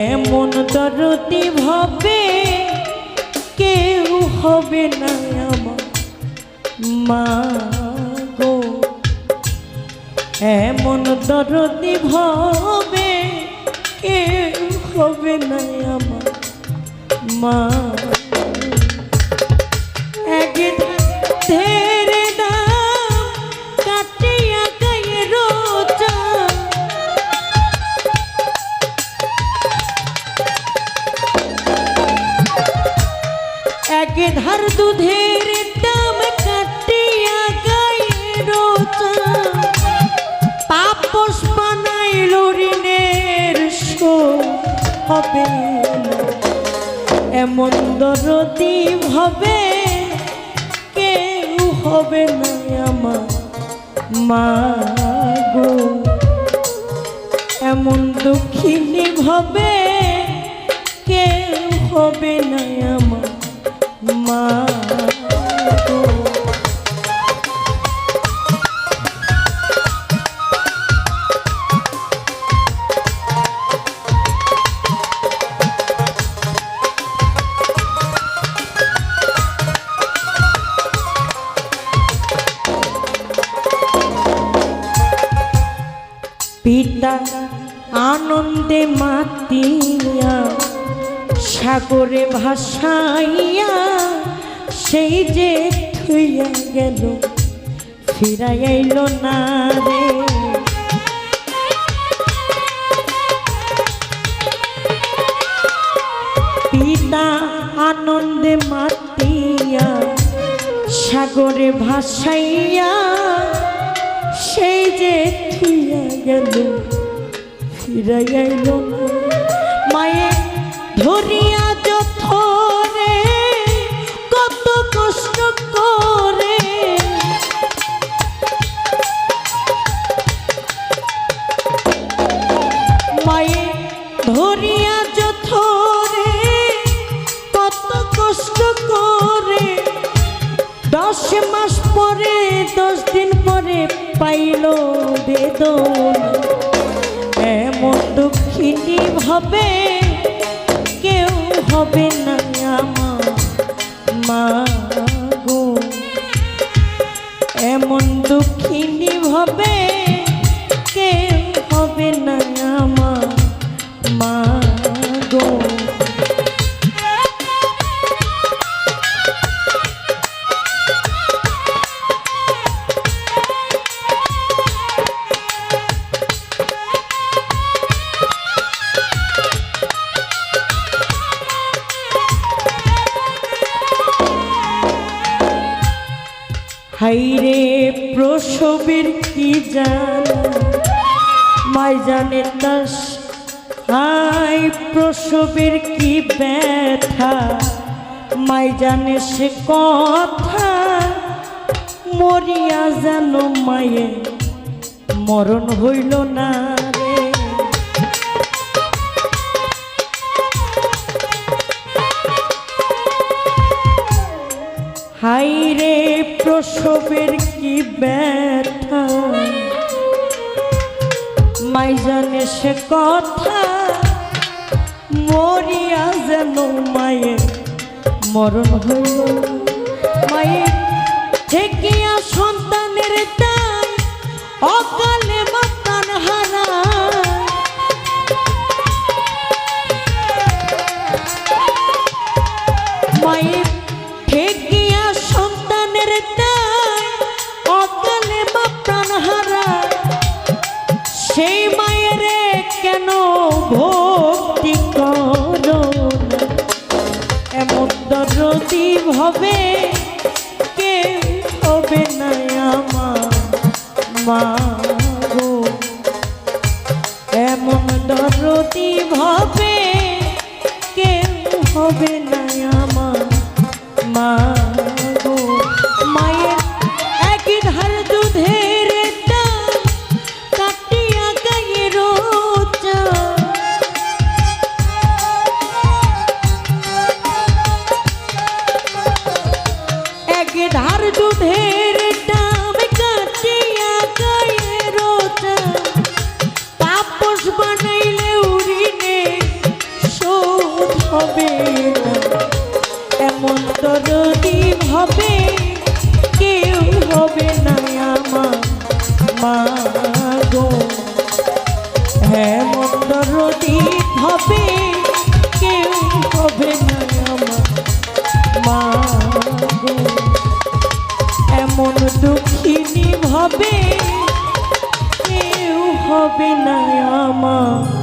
এমন দরদি ভাবে কেউ হবে না আমার মা গো, এমন দরদি ভাবে কেউ হবে না আমার মা। এক ধেরে দাম কাটিয়া গায়ে রোজা, এক ধার দুধের দাম কাটিয়া গায়ে রোজা, তাপস বানাইল ঋণের শোধ হবে না। এমন দরদি ভাবে কেউ হবে না আমার মা গো, এমন দুঃখিনী ভাবে কেউ হবে না আমার মা গো। পিতা আনন্দে মাতিয়া সাগরে ভাসাইয়া, সেই যে থুইয়া গেল ফিরাই আইল না রে। পিতা আনন্দে মাতিয়া সাগরে ভাসাইয়া, সেই যে থুইয়া গেল ফিরাই আইল না। মায়ে ধরিয়া যথরে কত কষ্ট করে, মায়ে ধরিয়া যথরে কত কষ্ট করে, 10 মাস পরে 10 দিন পরে পাইল বেদনা। এমন দুঃখিনী ভাবে কেউ হবে না আমার মা গো, এমন দুঃখিনী ভাবে কেউ হবে না আমার মা গো। হাইরে প্রসবের কি জানা মাই জানে তাস, হাই প্রসবের কি ব্যথা মাই জানে সে কথা। মরিয়া যেন মায়ে মরণ হইল না রে। হাইরে প্রসবের কি ব্যথা মাই জানে সে কথা। মরিয়া যেন মায়ে মরণ হইল। মায়ে ঠেকিয়া সন্তানের দান অকালে মাতান হারা, মায়ে ঠেকিয়া সন্তানের দান অকালে মাতান হারা। সেই মায়ের কেন ভক্তি করো না, এমন দরদি ভাবে কেউ হবে না আমার মা গো, এমন দরদি ভাবে কেউ হবে না আমার মা গো। মায়ের এক ধার দুধের দাম কাটিয়া গায়ে রোজা, এক ধার দুধের দাম কাটিয়া গায়ে রোজা, তাপস বানাইলে উড়িনে দরদি ভাবে কেউ হবে না আমার মা গো। এমন দরদি ভাবে কেউ হবে না আমার মা গো। এমন দুঃখিনী ভাবে কেউ হবে না আমার